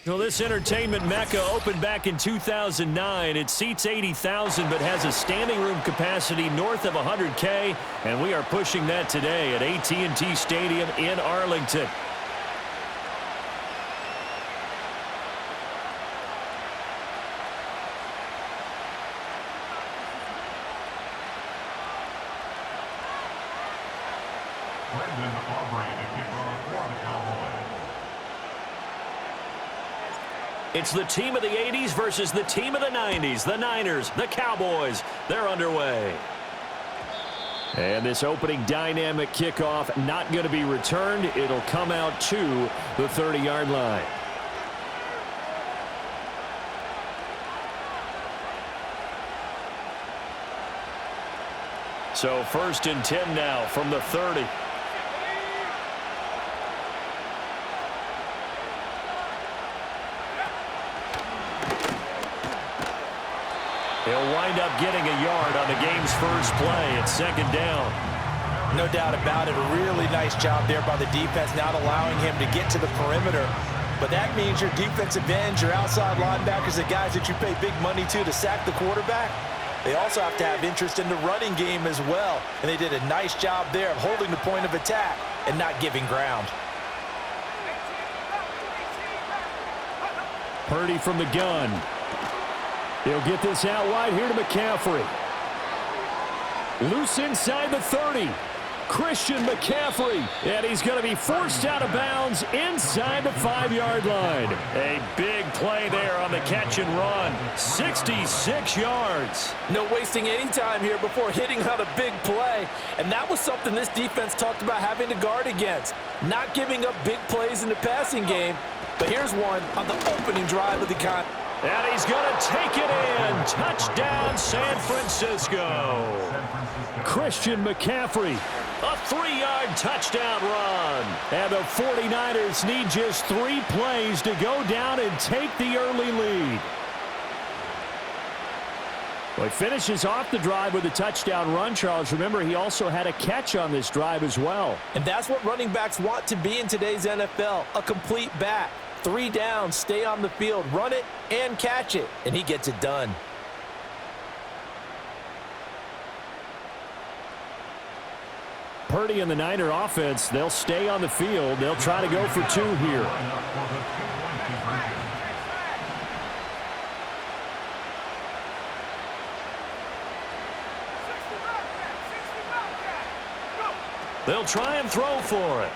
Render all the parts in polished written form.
Well, this entertainment mecca opened back in 2009. It seats 80,000 but has a standing room capacity north of 100K, and we are pushing that today at AT&T Stadium in Arlington. It's the team of the 80s versus the team of the 90s. The Niners, the Cowboys, they're underway. And this opening dynamic kickoff not going to be returned. It'll come out to the 30-yard line. So 1st and 10 now from the 30. He'll wind up getting a yard on the game's first play. It's 2nd down. No doubt about it. A really nice job there by the defense, not allowing him to get to the perimeter. But that means your defensive ends, your outside linebackers, the guys that you pay big money to sack the quarterback, they also have to have interest in the running game as well. And they did a nice job there of holding the point of attack and not giving ground. Purdy from the gun. He'll get this out wide here to McCaffrey. Loose inside the 30. Christian McCaffrey. And he's going to be forced out of bounds inside the 5-yard line. A big play there on the catch and run. 66 yards. No wasting any time here before hitting on a big play. And that was something this defense talked about having to guard against. Not giving up big plays in the passing game. But here's one on the opening drive of the contest. And he's going to take it in. Touchdown, San Francisco. Christian McCaffrey, a 3-yard touchdown run. And the 49ers need just 3 plays to go down and take the early lead. Well, he finishes off the drive with a touchdown run, Charles. Remember, he also had a catch on this drive as well. And that's what running backs want to be in today's NFL, a complete back. 3 downs, stay on the field, run it, and catch it. And he gets it done. Purdy and the Niner offense, they'll stay on the field. They'll try to go for 2 here. They'll try and throw for it.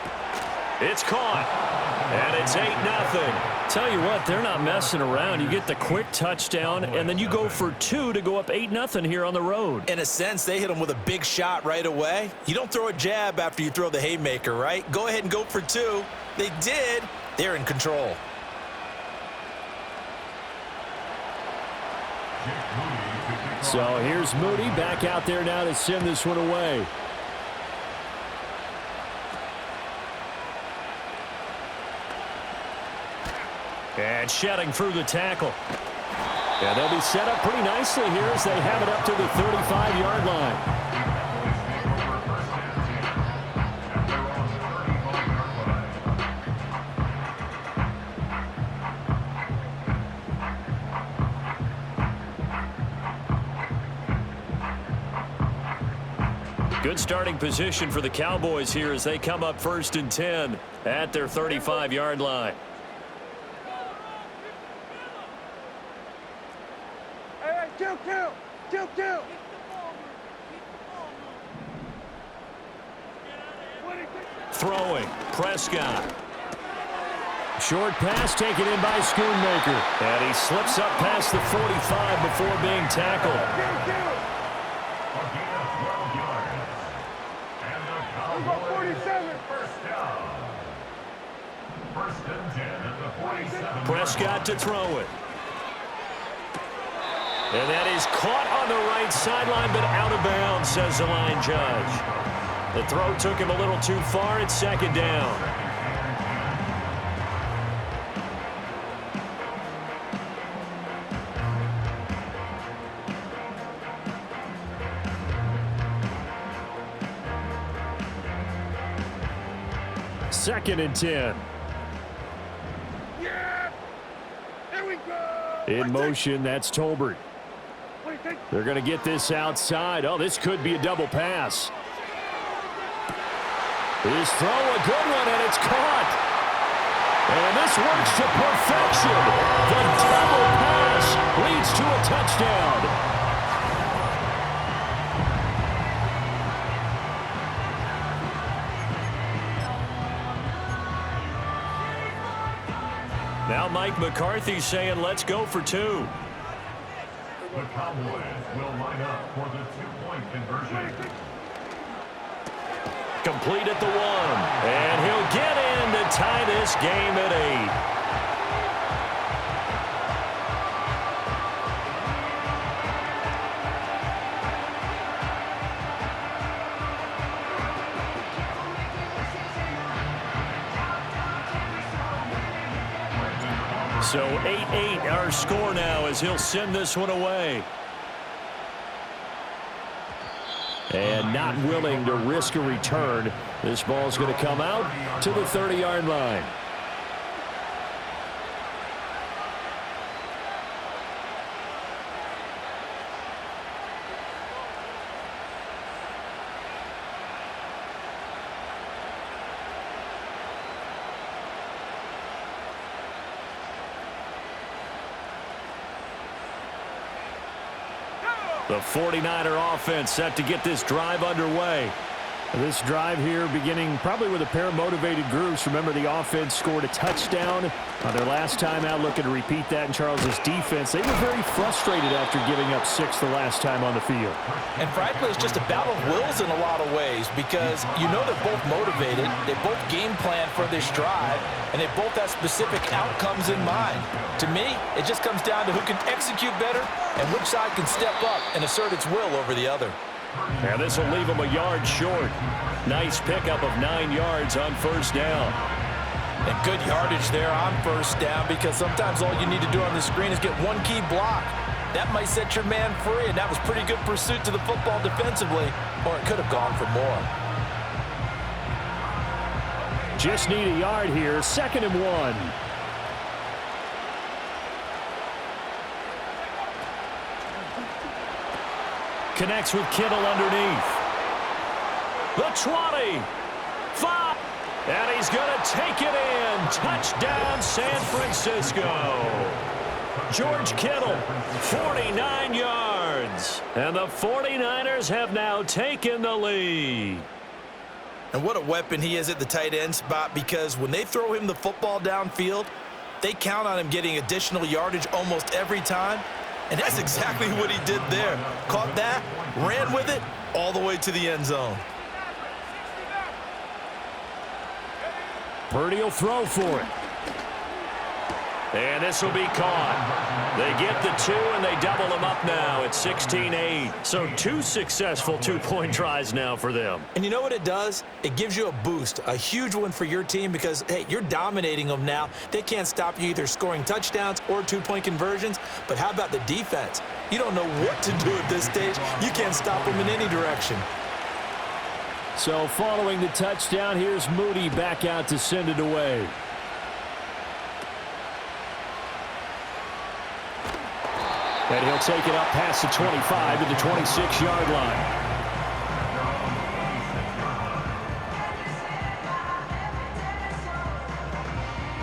It's caught. And it's 8-0. Tell you what, they're not messing around. You get the quick touchdown, and then you go for 2 to go up 8-0 here on the road. In a sense, they hit them with a big shot right away. You don't throw a jab after you throw the haymaker, right? Go ahead and go for 2. They did. They're in control. So here's Moody back out there now to send this one away. And shedding through the tackle. And they'll be set up pretty nicely here as they have it up to the 35-yard line. Good starting position for the Cowboys here as they come up 1st and 10 at their 35-yard line. Throwing, Prescott. Short pass taken in by Schoonmaker. And he slips up past the 45 before being tackled. Prescott to throw it. And that is caught on the right sideline, but out of bounds, says the line judge. The throw took him a little too far. It's 2nd down. Second and 10. In motion, that's Tolbert. They're going to get this outside. Oh, this could be a double pass. His throw, a good one, and it's caught. And this works to perfection. The double pass leads to a touchdown. Now Mike McCarthy saying, let's go for two. The Cowboys will line up for the two-point conversion. Complete at the 1. And he'll get in to tie this game at 8. So 8-8 our score now as he'll send this one away. And not willing to risk a return. This ball's going to come out to the 30-yard line. The 49er offense set to get this drive underway. This drive here beginning probably with a pair of motivated groups. Remember, the offense scored a touchdown on their last time out, looking to repeat that in Charles's defense. They were very frustrated after giving up 6 the last time on the field. And frankly, it's just a battle of wills in a lot of ways because you know they're both motivated, they both game plan for this drive, and they both have specific outcomes in mind. To me, it just comes down to who can execute better and which side can step up and assert its will over the other. And this will leave them a yard short. Nice pickup of 9 yards on first down. And good yardage there on first down because sometimes all you need to do on the screen is get one key block. That might set your man free, and that was pretty good pursuit to the football defensively, or it could have gone for more. Just need a yard here, 2nd and 1. Connects with Kittle underneath. The 20. 5. And he's going to take it in. Touchdown, San Francisco. George Kittle, 49 yards. And the 49ers have now taken the lead. And what a weapon he is at the tight end spot because when they throw him the football downfield, they count on him getting additional yardage almost every time. And that's exactly what he did there. Caught that, ran with it, all the way to the end zone. Purdy will throw for it. And this will be caught. They get the 2, and they double them up now at 16-8. So 2 successful two-point tries now for them. And you know what it does? It gives you a boost, a huge one for your team because, hey, you're dominating them now. They can't stop you either scoring touchdowns or two-point conversions. But how about the defense? You don't know what to do at this stage. You can't stop them in any direction. So following the touchdown, here's Moody back out to send it away. And he'll take it up past the 25 to the 26-yard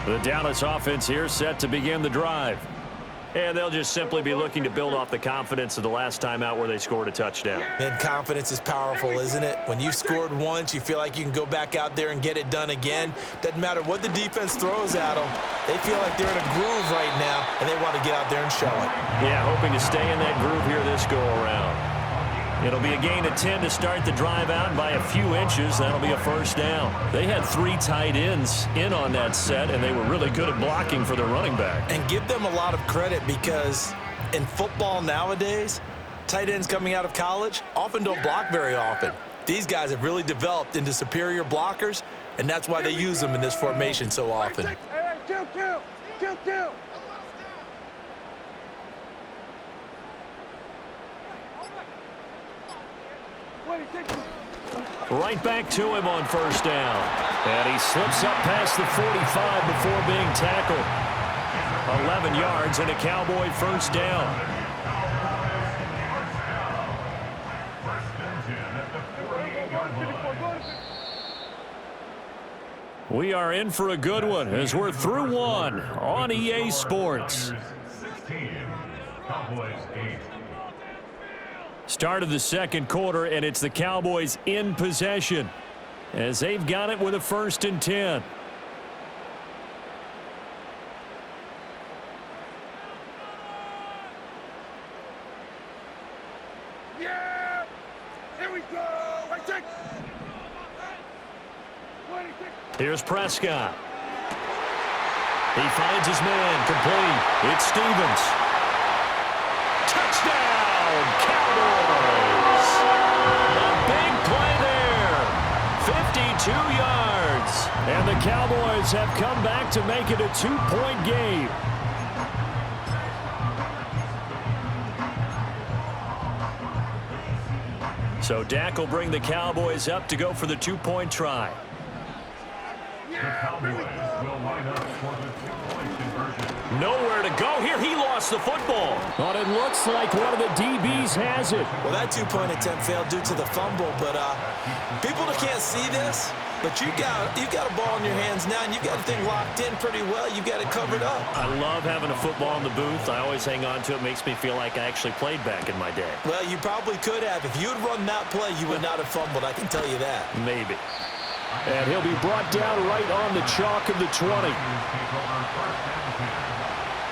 line. The Dallas offense here set to begin the drive. And they'll just simply be looking to build off the confidence of the last time out where they scored a touchdown. And confidence is powerful, isn't it? When you've scored once, you feel like you can go back out there and get it done again. Doesn't matter what the defense throws at them. They feel like they're in a groove right now, and they want to get out there and show it. Yeah, hoping to stay in that groove here this go-around. It'll be a gain of 10 to start the drive out, and by a few inches, that'll be a first down. They had 3 tight ends in on that set, and they were really good at blocking for their running back. And give them a lot of credit because in football nowadays, tight ends coming out of college often don't block very often. These guys have really developed into superior blockers, and that's why they use them in this formation so often. Right back to him on first down. And he slips up past the 45 before being tackled. 11 yards and a Cowboy first down. We are in for a good one as we're through one on EA Sports. 16, Cowboys 8. Start of the second quarter, and it's the Cowboys in possession as they've got it with a 1st and 10. Yeah! Here we go! Here's Prescott. He finds his man complete. It's Stevens. Touchdown, Cowboys! A big play there. 52 yards. And the Cowboys have come back to make it a 2-point game. So Dak will bring the Cowboys up to go for the 2-point try. The Cowboys will line up for the 2-point conversion. Nowhere to go here. He lost the football. But it looks like one of the DBs has it. Well, that 2-point attempt failed due to the fumble, but people that can't see this, but you've got a ball in your hands now, and you've got the thing locked in pretty well. You've got it covered up. I love having a football in the booth. I always hang on to it. Makes me feel like I actually played back in my day. Well, you probably could have. If you had run that play, you would not have fumbled. I can tell you that. Maybe. And he'll be brought down right on the chalk of the 20. Take over 1st and 10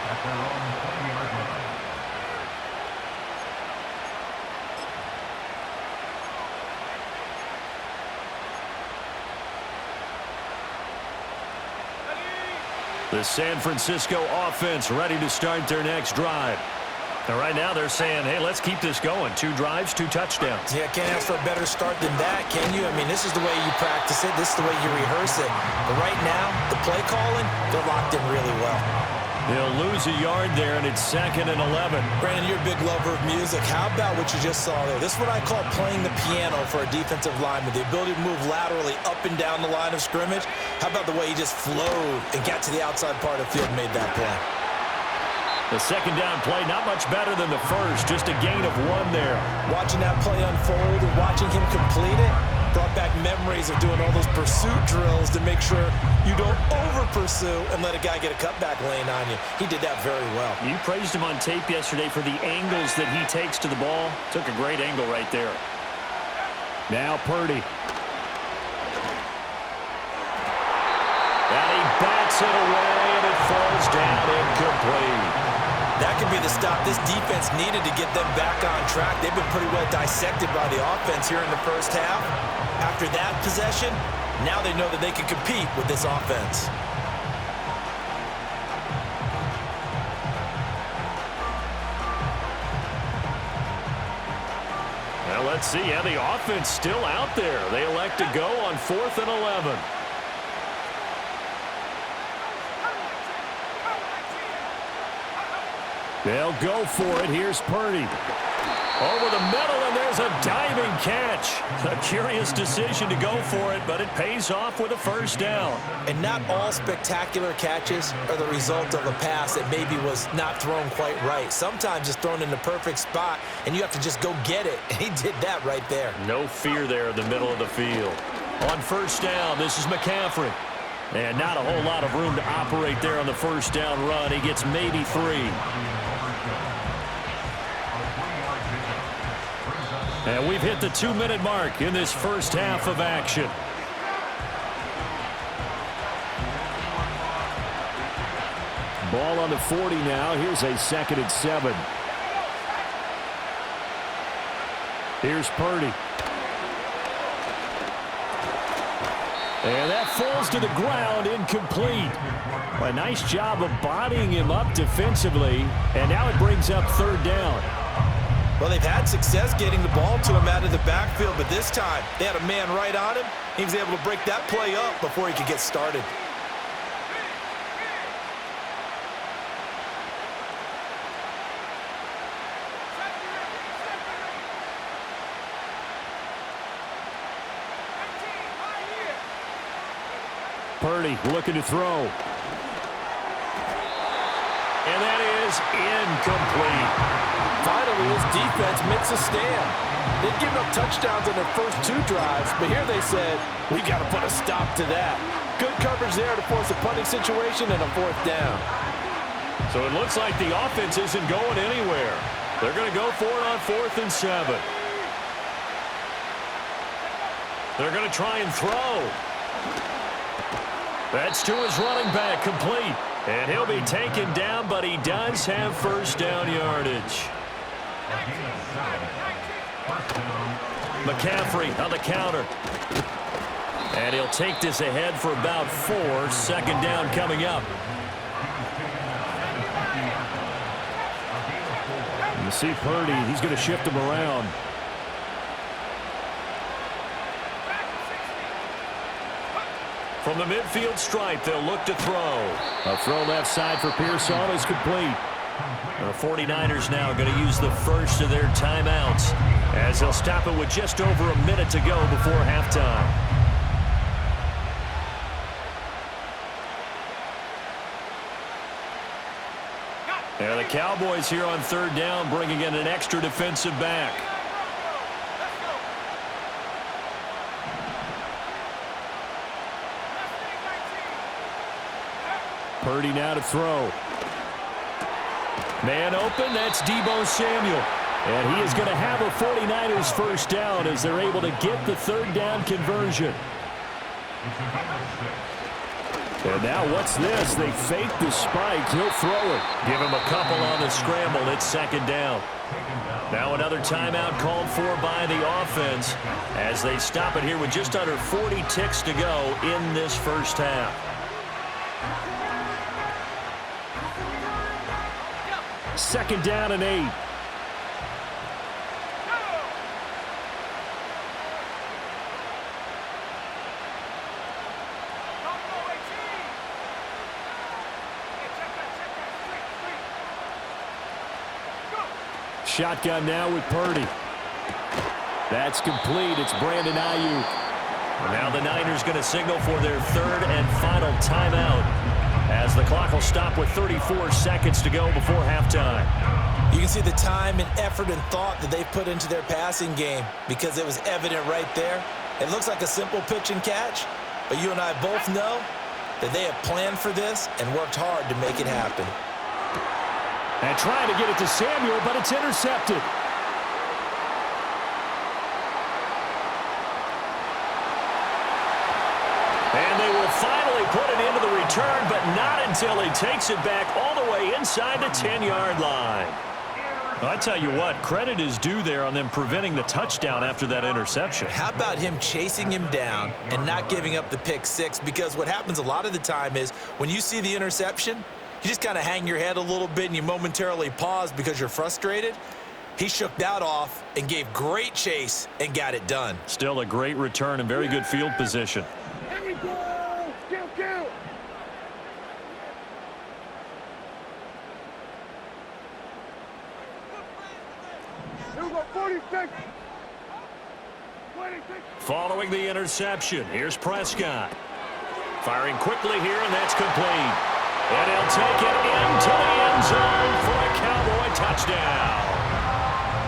at their own 20-yard line. The San Francisco offense ready to start their next drive. And right now they're saying, hey, let's keep this going. 2 drives, 2 touchdowns. Yeah, can't ask for a better start than that, can you? I mean, this is the way you practice it. This is the way you rehearse it. But right now, the play calling, they're locked in really well. They'll lose a yard there, and it's 2nd and 11. Brandon, you're a big lover of music. How about what you just saw there? This is what I call playing the piano for a defensive lineman. The ability to move laterally up and down the line of scrimmage. How about the way he just flowed and got to the outside part of the field and made that play? The second down play, not much better than the first, just a gain of 1 there. Watching that play unfold and watching him complete it brought back memories of doing all those pursuit drills to make sure you don't over-pursue and let a guy get a cutback lane on you. He did that very well. You praised him on tape yesterday for the angles that he takes to the ball. Took a great angle right there. Now Purdy. And he bats it away, and it falls down incomplete. That could be the stop this defense needed to get them back on track. They've been pretty well dissected by the offense here in the first half. After that possession, now they know that they can compete with this offense. Well, let's see. Yeah, the offense still out there. They elect to go on 4th and 11. They'll go for it. Here's Purdy. Over the middle, and there's a diving catch. A curious decision to go for it, but it pays off with a first down. And not all spectacular catches are the result of a pass that maybe was not thrown quite right. Sometimes it's thrown in the perfect spot, and you have to just go get it. And he did that right there. No fear there in the middle of the field. On first down, this is McCaffrey. And not a whole lot of room to operate there on the first down run. He gets maybe 3. And we've hit the 2-minute mark in this first half of action. Ball on the 40 now. Here's a 2nd and 7. Here's Purdy. And that falls to the ground, incomplete. A nice job of bodying him up defensively. And now it brings up 3rd down. Well, they've had success getting the ball to him out of the backfield, but this time they had a man right on him. He was able to break that play up before he could get started. Purdy looking to throw. And that is incomplete. Finally, his defense makes a stand. They've given up touchdowns on their first 2 drives, but here they said, we got to put a stop to that. Good coverage there to force a punting situation and a 4th down. So it looks like the offense isn't going anywhere. They're going to go for it on 4th and 7. They're going to try and throw. That's to his running back, complete. And he'll be taken down, but he does have first down yardage. McCaffrey on the counter. And he'll take this ahead for about 4. 2nd down coming up. You see Purdy, he's going to shift him around. From the midfield stripe, they'll look to throw. A throw left side for Pearson is complete. The 49ers now going to use the first of their timeouts as they'll stop it with just over a minute to go before halftime. And the Cowboys here on 3rd down bringing in an extra defensive back. Purdy now to throw. Man open, that's Deebo Samuel. And he is going to have a 49ers first down as they're able to get the 3rd down conversion. And now what's this? They fake the spike. He'll throw it. Give him a couple on the scramble. It's 2nd down. Now another timeout called for by the offense as they stop it here with just under 40 ticks to go in this first half. 2nd down and 8. Shotgun now with Purdy. That's complete. It's Brandon Ayuk. Now the Niners going to signal for their 3rd and final timeout as the clock will stop with 34 seconds to go before halftime. You can see the time and effort and thought that they put into their passing game because it was evident right there. It looks like a simple pitch and catch, but you and I both know that they have planned for this and worked hard to make it happen. And trying to get it to Samuel, but it's intercepted. And they will finally put it into the return, but not until he takes it back all the way inside the 10-yard line. Well, I tell you what, credit is due there on them preventing the touchdown after that interception. How about him chasing him down and not giving up the pick 6? Because what happens a lot of the time is when you see the interception, you just kind of hang your head a little bit and you momentarily pause because you're frustrated. He shook that off and gave great chase and got it done. Still a great return and very good field position. Here we go! Kill! Here we go, 46! 26! Following the interception, here's Prescott. Firing quickly here, and that's complete. And he'll take it into the end zone for a Cowboy touchdown.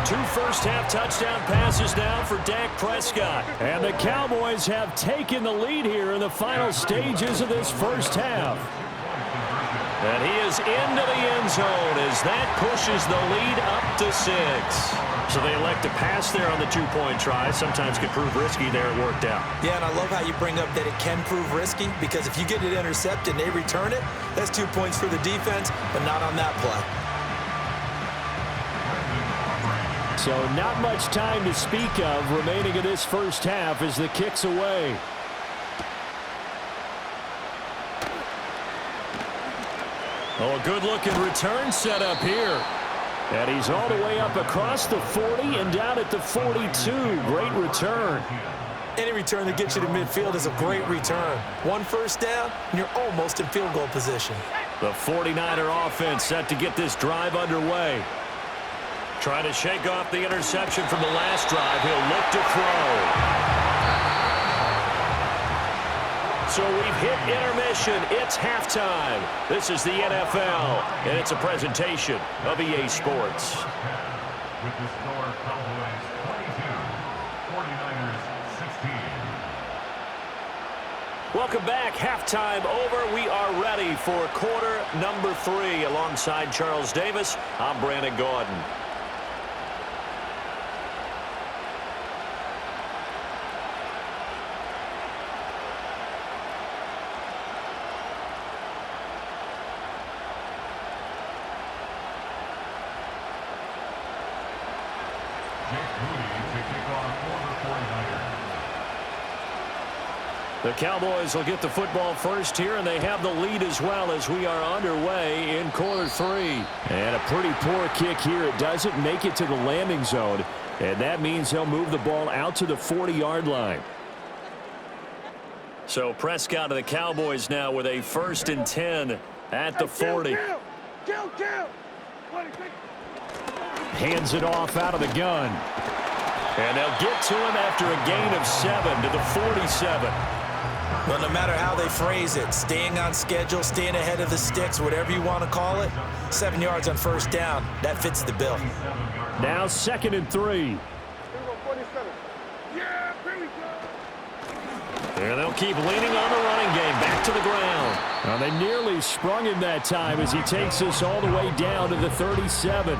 2 first-half touchdown passes now for Dak Prescott. And the Cowboys have taken the lead here in the final stages of this first half. And he is into the end zone as that pushes the lead up to 6. So they elect to pass there on the 2-point try. Sometimes can prove risky there. It worked out. Yeah, and I love how you bring up that it can prove risky because if you get it intercepted and they return it, that's 2 points for the defense, but not on that play. So not much time to speak of remaining in this first half as the kick's away. Oh, a good-looking return set up here. And he's all the way up across the 40 and down at the 42. Great return. Any return that gets you to midfield is a great return. 1 first down, and you're almost in field goal position. The 49er offense set to get this drive underway. Trying to shake off the interception from the last drive. He'll look to throw. So we've hit intermission. It's halftime. This is the NFL, and it's a presentation of EA Sports. With the score, Cowboys 22, 49ers 16. Welcome back. Halftime over. We are ready for quarter number 3. Alongside Charles Davis, I'm Brandon Gaudin. The Cowboys will get the football first here, and they have the lead as well as we are underway in quarter 3. And a pretty poor kick here. It doesn't make it to the landing zone, and that means he'll move the ball out to the 40-yard line. So Prescott of the Cowboys now with a 1st and 10 at the 40. Hands it off out of the gun. And they'll get to him after a gain of 7 to the 47. Well, no matter how they phrase it, staying on schedule, staying ahead of the sticks, whatever you want to call it, 7 yards on 1st down, that fits the bill. Now 2nd and 3. And they'll keep leaning on the running game. Back to the ground. Well, they nearly sprung him that time as he takes us all the way down to the 37.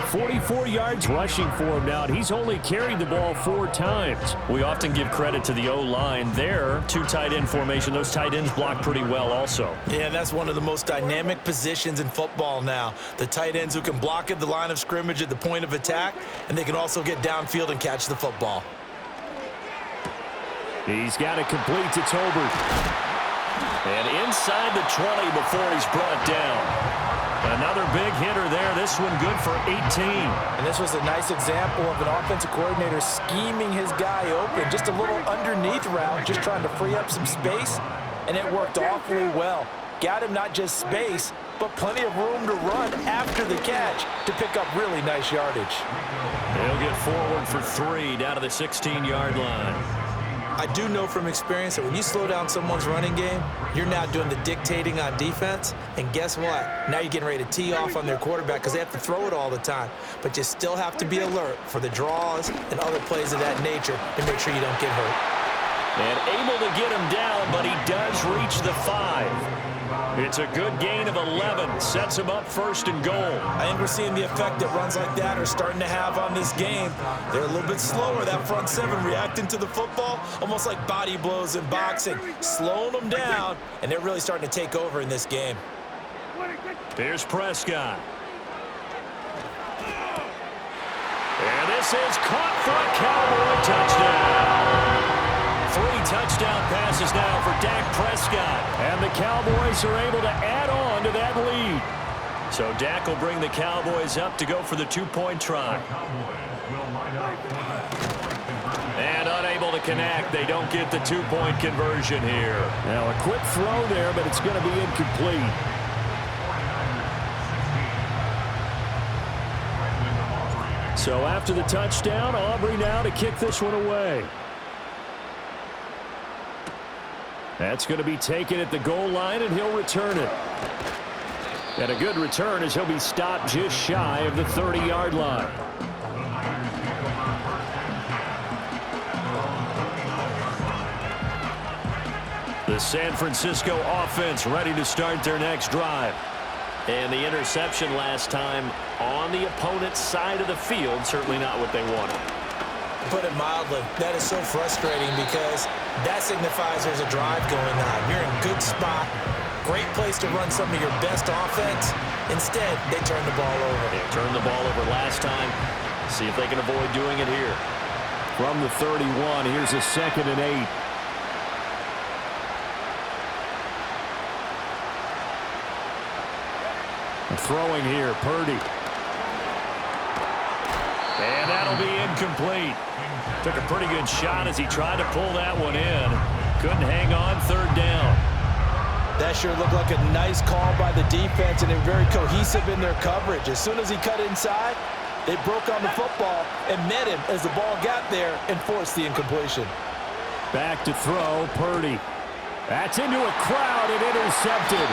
44 yards rushing for him now, and he's only carried the ball 4 times. We often give credit to the O-line there. 2 tight end formation. Those tight ends block pretty well also. Yeah, that's one of the most dynamic positions in football now. The tight ends who can block at the line of scrimmage at the point of attack, and they can also get downfield and catch the football. He's got it complete to Tolbert. And inside the 20 before he's brought down. Another big hitter there. This one good for 18. And this was a nice example of an offensive coordinator scheming his guy open. Just a little underneath route, just trying to free up some space, and it worked awfully well. Got him not just space, but plenty of room to run after the catch to pick up really nice yardage. He'll get forward for 3 down to the 16-yard line. I do know from experience that when you slow down someone's running game, you're now doing the dictating on defense. And guess what? Now you're getting ready to tee off on their quarterback because they have to throw it all the time. But you still have to be alert for the draws and other plays of that nature to make sure you don't get hurt. And able to get him down, but he does reach the 5. It's a good gain of 11. Sets him up 1st and goal. I think we're seeing the effect that runs like that are starting to have on this game. They're a little bit slower, that front 7, reacting to the football, almost like body blows in boxing, slowing them down, and they're really starting to take over in this game. Here's Prescott. And this is caught for a Cowboy touchdown. 3 touchdown passes now for Dak Prescott. And the Cowboys are able to add on to that lead. So Dak will bring the Cowboys up to go for the 2-point try. And unable to connect. They don't get the 2-point conversion here. Now a quick throw there, but it's going to be incomplete. So after the touchdown, Aubrey now to kick this one away. That's going to be taken at the goal line, and he'll return it. And a good return as he'll be stopped just shy of the 30-yard line. The San Francisco offense ready to start their next drive. And the interception last time on the opponent's side of the field, certainly not what they wanted. Put it mildly, that is so frustrating because that signifies there's a drive going on. You're in good spot, great place to run some of your best offense. Instead, they turn the ball over. They turned the ball over last time. See if they can avoid doing it here. From the 31, here's a 2nd and 8. Throwing here, Purdy. And that'll be incomplete. Took a pretty good shot as he tried to pull that one in. Couldn't hang on 3rd down. That sure looked like a nice call by the defense, and they're very cohesive in their coverage. As soon as he cut inside, they broke on the football and met him as the ball got there and forced the incompletion. Back to throw, Purdy. That's into a crowd and intercepted.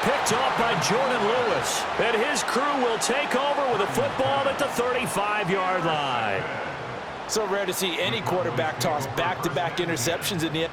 Picked off by Jordan Lewis. And his crew will take over with a football at the 35-yard line. So rare to see any quarterback toss back-to-back interceptions in the